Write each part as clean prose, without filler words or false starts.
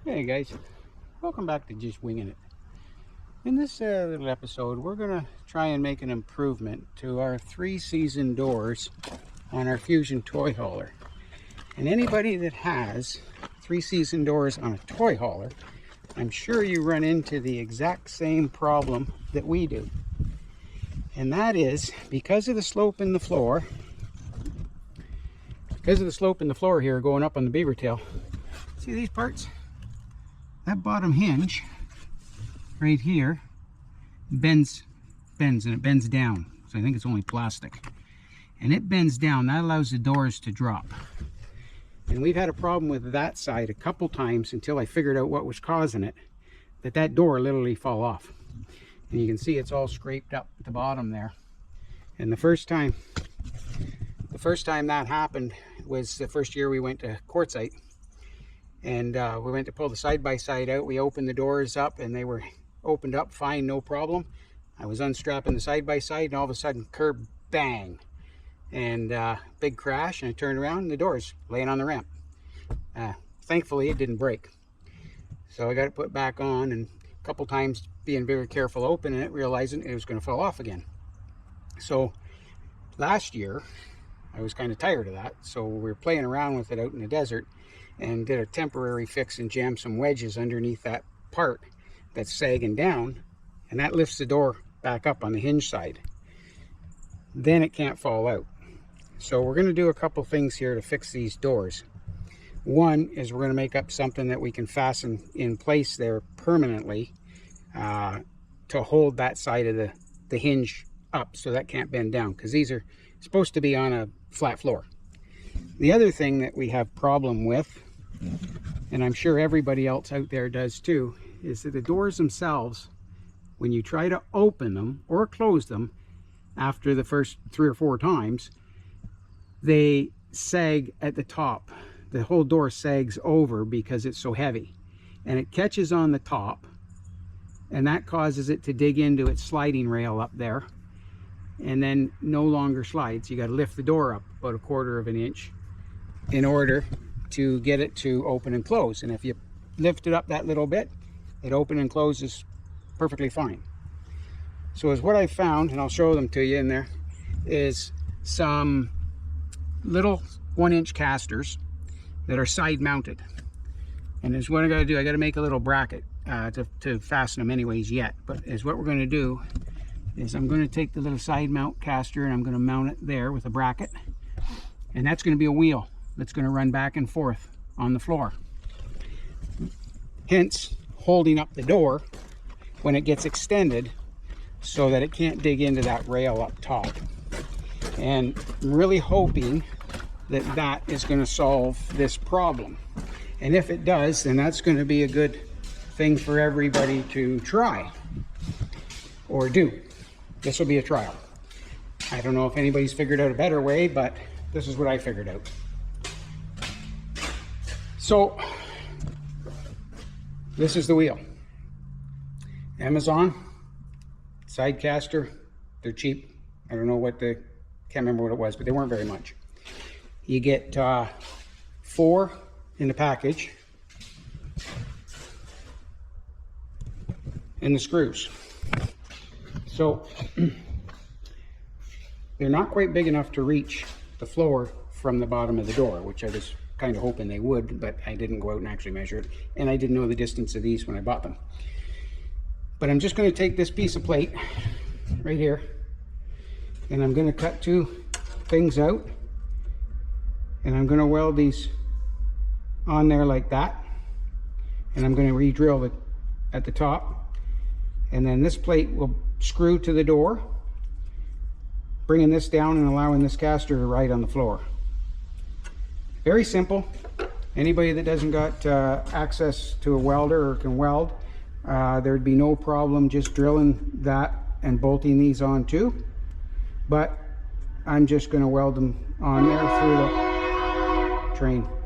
Hey guys, welcome back to Just Winging It. In this little episode, we're going to try and make an improvement to our 3-season doors on our Fusion toy hauler. And anybody that has 3-season doors on a toy hauler, I'm sure you run into the exact same problem that we do. And that is because of the slope in the floor, here going up on the beaver tail. See these parts? That bottom hinge right here bends and it bends down. So I think it's only plastic. And it bends down. That allows the doors to drop. And we've had a problem with that side a couple times until I figured out what was causing it. That door literally fall off. And you can see it's all scraped up at the bottom there. And the first time that happened was the first year we went to Quartzsite. And we went to pull the side-by-side out. We opened the doors up and they were opened up fine, no problem. I was unstrapping the side-by-side and all of a sudden, curb, bang. And big crash, and I turned around and the door's laying on the ramp. Thankfully, it didn't break. So I got it put back on, and a couple times being very careful opening it, realizing it was going to fall off again. So last year, I was kind of tired of that. So we were playing around with it out in the desert and did a temporary fix and jammed some wedges underneath that part that's sagging down, and that lifts the door back up on the hinge side. Then it can't fall out. So we're going to do a couple things here to fix these doors. One is we're going to make up something that we can fasten in place there permanently to hold that side of the hinge up so that can't bend down, because these are supposed to be on a flat floor. The other thing that we have problem with, and I'm sure everybody else out there does too, is that the doors themselves, when you try to open them or close them after the first 3 or 4 times, they sag at the top. The whole door sags over because it's so heavy, and it catches on the top, and that causes it to dig into its sliding rail up there, and then no longer slides. You got to lift the door up about 1/4 of an inch in order to get it to open and close. And if you lift it up that little bit, it opens and closes perfectly fine. So as what I found, and I'll show them to you in there, is some little 1-inch casters that are side mounted. And is what I got to do, I got to make a little bracket to fasten them anyways yet. But is what we're going to do is I'm going to take the little side mount caster and I'm going to mount it there with a bracket. And that's going to be a wheel that's going to run back and forth on the floor. Hence, holding up the door when it gets extended so that it can't dig into that rail up top. And I'm really hoping that that is going to solve this problem. And if it does, then that's going to be a good thing for everybody to try or do. This will be a trial. I don't know if anybody's figured out a better way, but this is what I figured out. So this is the wheel. Amazon side caster. They're cheap. I don't know what can't remember what it was, but they weren't very much. You get 4 in the package, and the screws. So they're not quite big enough to reach the floor from the bottom of the door, which I was kind of hoping they would, but I didn't go out and actually measure it, and I didn't know the distance of these when I bought them. But I'm just going to take this piece of plate right here, and I'm going to cut 2 things out, and I'm going to weld these on there like that, and I'm going to re-drill it at the top, and then this plate will screw to the door, bringing this down and allowing this caster to ride on the floor. Very simple. Anybody that doesn't got access to a welder or can weld, there'd be no problem just drilling that and bolting these on too. But I'm just going to weld them on there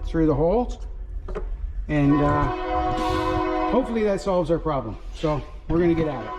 through the holes, and hopefully that solves our problem. So we're going to get at it.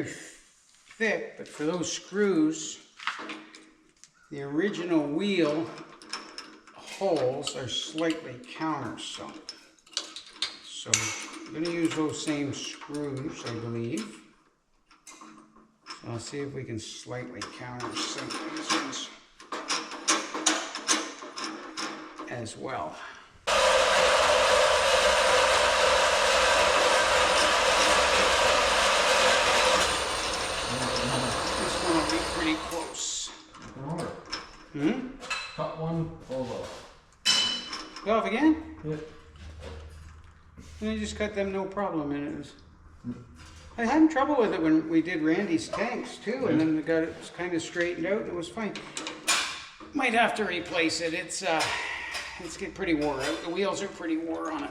very thick, but for those screws, the original wheel holes are slightly countersunk. So I'm going to use those same screws, I believe. So I'll see if we can slightly countersunk these ones as well. This one will be pretty close. Cut one, fold off. Go off again? Yeah. And I just cut them no problem, and it was. I had trouble with it when we did Randy's tanks too, and then we got it kind of straightened out. It was fine. Might have to replace it. It's getting pretty wore out. The wheels are pretty wore on it.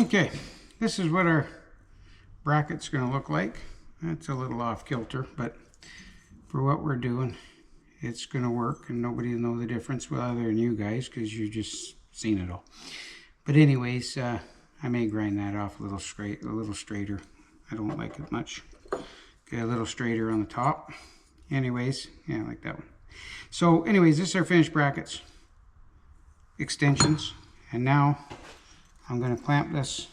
Okay, this is what our bracket's going to look like. That's a little off kilter, but for what we're doing, it's going to work, and nobody will know the difference, well, other than you guys, because you just seen it all. But anyways, I may grind that off a little straighter. I don't like it much. Get a little straighter on the top. Anyways, yeah, I like that one. So anyways, this is our finished brackets, extensions, and now I'm going to clamp this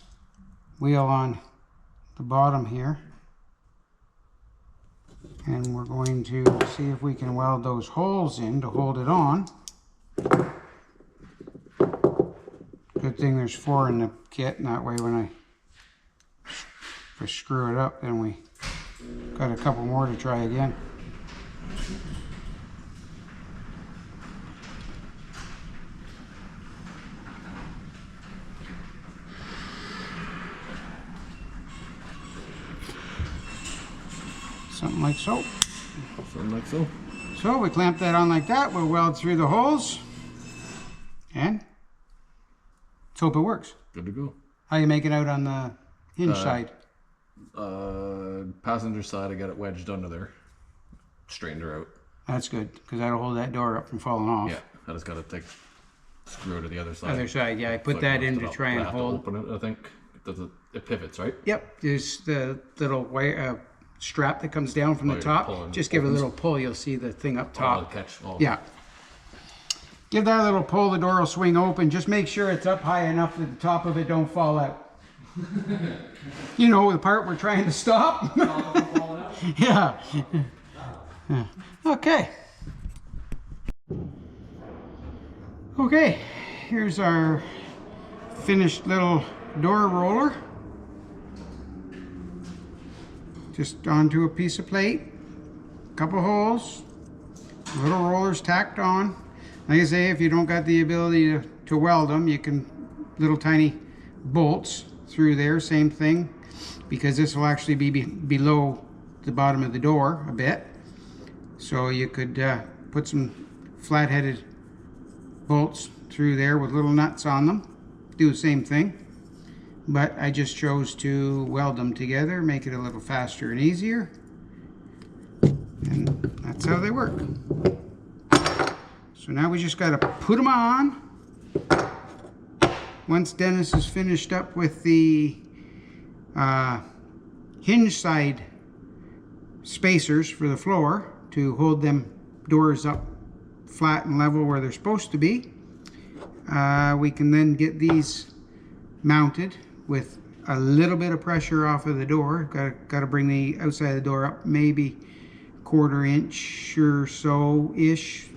wheel on the bottom here, and we're going to see if we can weld those holes in to hold it on. Good thing there's 4 in the kit, and that way when if I screw it up, then we got a couple more to try again. Something like so. Something like so. So we clamp that on like that. We'll weld through the holes, and let's hope it works. Good to go. How you make it out on the hinge side? Passenger side, I got it wedged under there. Straightened her out. That's good, because that'll hold that door up from falling off. Yeah, I just got to take screw to the other side. Other side, yeah. I put So that in lift to it up. try I and have to hold. open it, I think. It pivots, right? Yep, there's the little wire, strap that comes down from the you're top. pulling, Just give it a opens. little pull, you'll see the thing up Oh, top. catch. Oh. Yeah. Give that a little pull, the door will swing open. Just make sure it's up high enough that the top of it don't fall out. You know, the part we're trying to stop. Yeah. Yeah. Okay. Okay, here's our finished little door roller. Just onto a piece of plate, couple holes, little rollers tacked on. Like I say, if you don't got the ability to weld them, you can little tiny bolts through there, same thing, because this will actually be below the bottom of the door a bit. So you could put some flat-headed bolts through there with little nuts on them, do the same thing. But I just chose to weld them together, make it a little faster and easier. And that's how they work. So now we just got to put them on. Once Dennis is finished up with the hinge side spacers for the floor to hold them doors up flat and level where they're supposed to be, we can then get these mounted with a little bit of pressure off of the door. Got to bring the outside of the door up maybe 1/4 inch or so ish,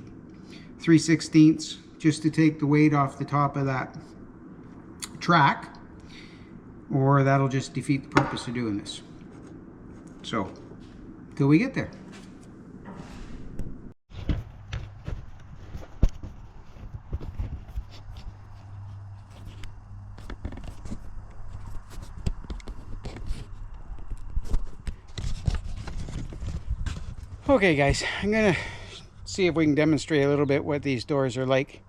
3/16, just to take the weight off the top of that track, or that'll just defeat the purpose of doing this. So till we get there. Okay guys, I'm gonna see if we can demonstrate a little bit what these doors are like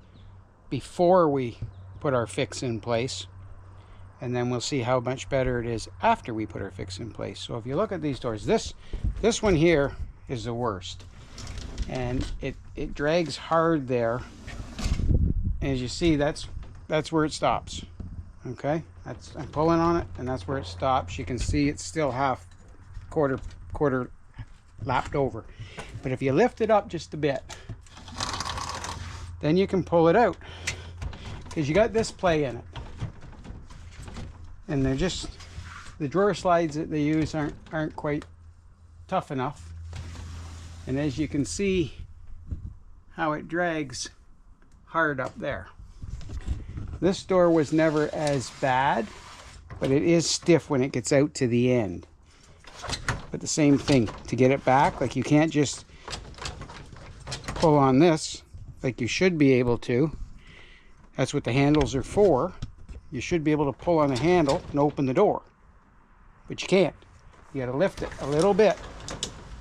before we put our fix in place, and then we'll see how much better it is after we put our fix in place. So if you look at these doors, this one here is the worst, and it drags hard there. As you see, that's where it stops. Okay, I'm pulling on it, and that's where it stops. You can see it's still half quarter lapped over. But if you lift it up just a bit, then you can pull it out, because you got this play in it. And they're just, the drawer slides that they use aren't quite tough enough. And as you can see how it drags hard up there. This door was never as bad, but it is stiff when it gets out to the end. But the same thing, to get it back, like you can't just pull on this like you should be able to. That's what the handles are for. You should be able to pull on the handle and open the door, but you can't. You got to lift it a little bit,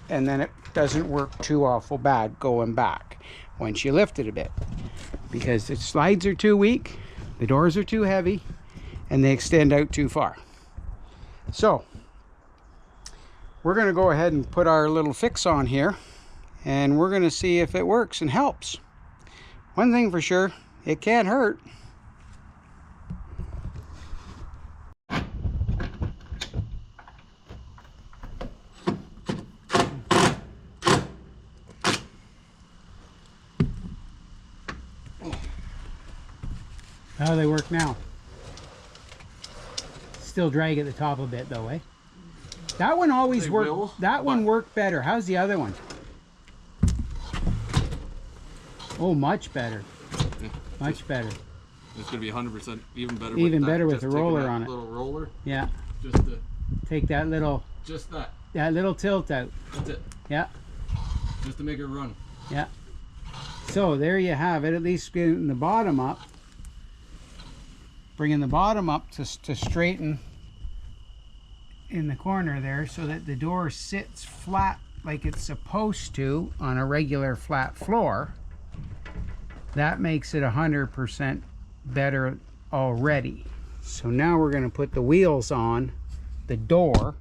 and then it doesn't work too awful bad going back once you lift it a bit, because the slides are too weak, the doors are too heavy, and they extend out too far. So we're going to go ahead and put our little fix on here, and we're going to see if it works and helps. One thing for sure, it can't hurt. How do they work now? Still drag at the top a bit though, eh? That one always worked. That one worked better. How's the other one? Oh, much better. Yeah. Much better. It's gonna be 100% even better. Even with better that, with the roller on it. Little roller. Yeah. Just to take that little. Just that. That little tilt out. That's it. Yeah. Just to make it run. Yeah. So there you have it. At least getting the bottom up. Bringing the bottom up to straighten in the corner there, so that the door sits flat like it's supposed to on a regular flat floor. That makes it 100% better already. So now we're going to put the wheels on the door,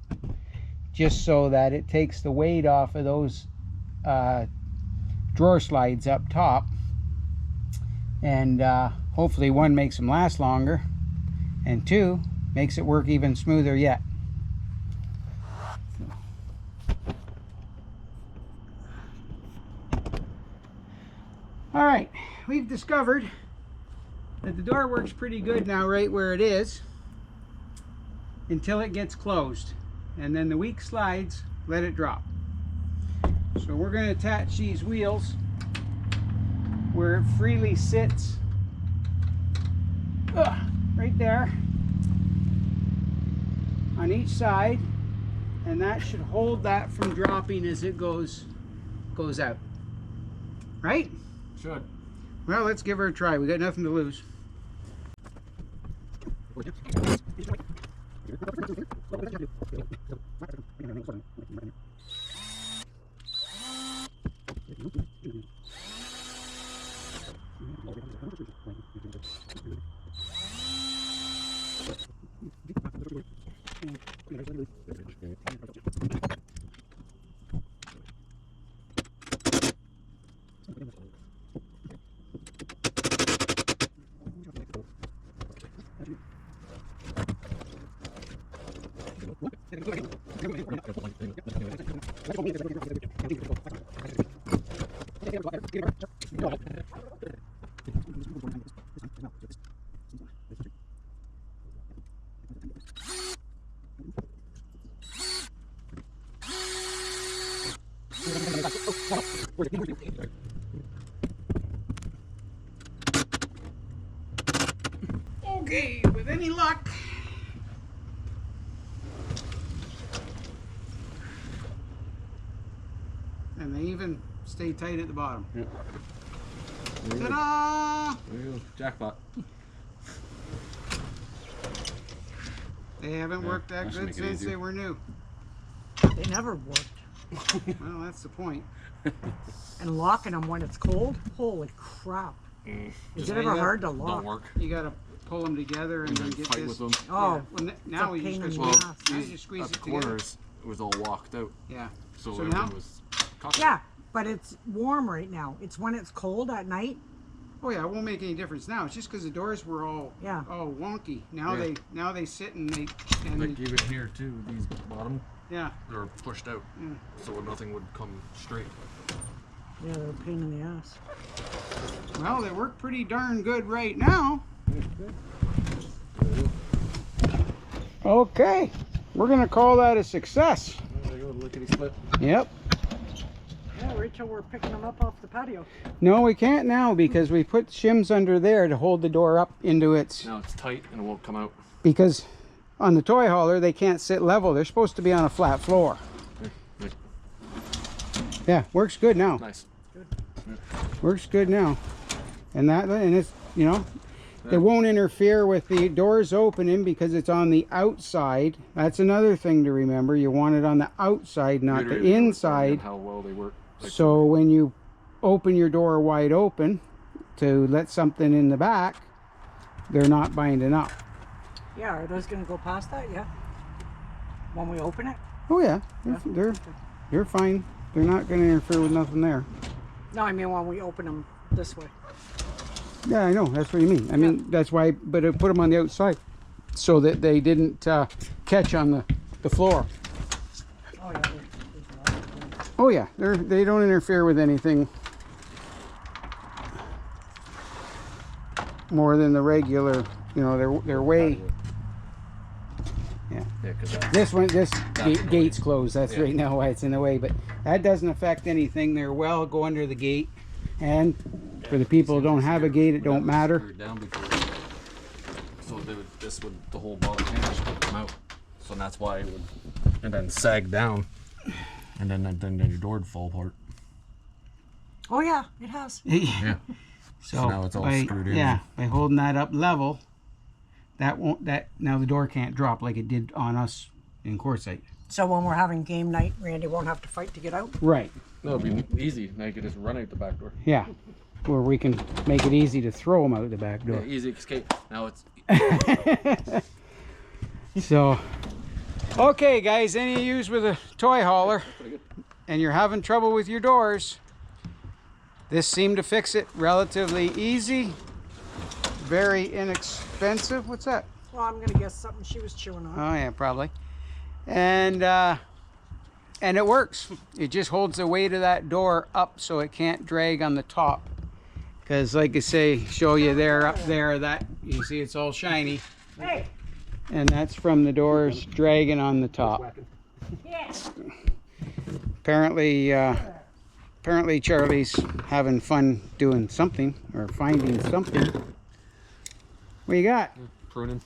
just so that it takes the weight off of those drawer slides up top, and hopefully one makes them last longer, and two makes it work even smoother yet. All right, we've discovered that the door works pretty good now right where it is, until it gets closed, and then the weak slides let it drop. So we're going to attach these wheels where it freely sits, right there on each side, and that should hold that from dropping as it goes out. Right? Should. Well, let's give her a try. We got nothing to lose. Okay, with any luck, and they even stay tight at the bottom. Yeah. Ta-da! There you go. Jackpot. They haven't worked that that should good make it since easier. they were new. They never worked. Well, that's the point. And locking them when it's cold. Holy crap! Is it ever hard to lock? Don't work. You gotta pull them together and then get Fight this. with them. Oh, Yeah, well, now it's a you pain just in go the squeeze, ass. now you just squeeze At it the together. corners, it was all locked out. Yeah. So, So everything now- was cocked. yeah, but it's warm right now. It's when it's cold at night. Oh yeah, it won't make any difference now. It's just because the doors were all Yeah. wonky. Now Yeah. they sit and they Like even here too, these bottom, yeah. they're pushed out. Mm. So nothing would come straight. Yeah, they're a pain in the ass. Well, they work pretty darn good right now. Okay, we're gonna call that a success. There you go, lickety split. Yep. Yeah, Rachel, we're picking them up off the patio. No, we can't now because we put shims under there to hold the door up into its. Now it's tight and it won't come out. Because on the toy hauler they can't sit level. They're supposed to be on a flat floor. Like, Yeah, works good now. nice. Works good now. And it's, you know, it won't interfere with the doors opening because it's on the outside. That's another thing to remember. You want it on the outside, not the Reiterating inside. How well they work. Like, So when you open your door wide open to let something in the back, they're not binding up. Yeah, are those gonna go past that? Yeah. When we open it? Oh yeah, Yeah. they're fine. They're not going to interfere with nothing there. No, I mean when we open them this way. Yeah, I know. That's what you mean. I mean, that's why, but I put them on the outside so that they didn't catch on the floor. Oh yeah. There's Oh yeah, they don't interfere with anything more than the regular, you know, they're way. Yeah, because This gate's closed. That's Yeah. right now why it's in the way, but that doesn't affect anything. They're well, go under the gate. And for the people who don't have a gate, it don't matter. Down before, so the whole bottom hinge would come out. So that's why it would, and then sag down, and then your door would fall apart. Oh yeah, it has. Yeah. So now it's all by, screwed in. Yeah, by holding that up level, now the door can't drop like it did on us in Quartzsite. So when we're having game night, Randy won't have to fight to get out. Right. No, it'd be easy. Now you could just run out the back door. Yeah. Where we can make it easy to throw them out the back Yeah, door. easy escape. Now it's So, okay, guys, any of yous with a toy hauler pretty good. and you're having trouble with your doors, this seemed to fix it relatively easy, very inexpensive. What's that? Well, I'm gonna guess something she was chewing on. Oh yeah, probably. And it works. It just holds the weight of that door up so it can't drag on the top. Because like I say, show you there, up there, that you see it's all shiny. Hey. And that's from the doors dragging on the top. Yeah. Apparently Charlie's having fun doing something or finding something. What you got? Pruning.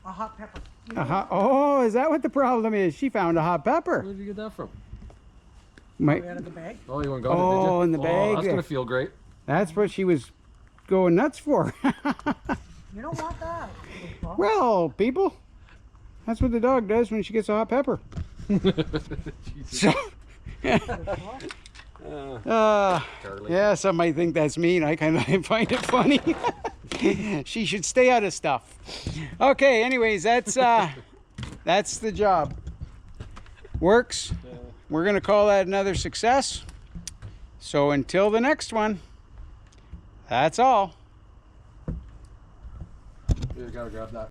A hot pepper. Oh, is that what the problem is? She found a hot pepper. Where did you get that from? My, Out of the bag. Oh, you want to go? Oh, did you? in the bag Oh, that's there. gonna feel great. that's what she was going nuts for. You don't want that. Well, people, that's what the dog does when she gets a hot pepper. So, Charlie. yeah, some might think that's mean. I kind of find it funny. She should stay out of stuff. Okay, anyways, that's the job. Works. We're gonna call that another success. So until the next one, that's all. You gotta grab that.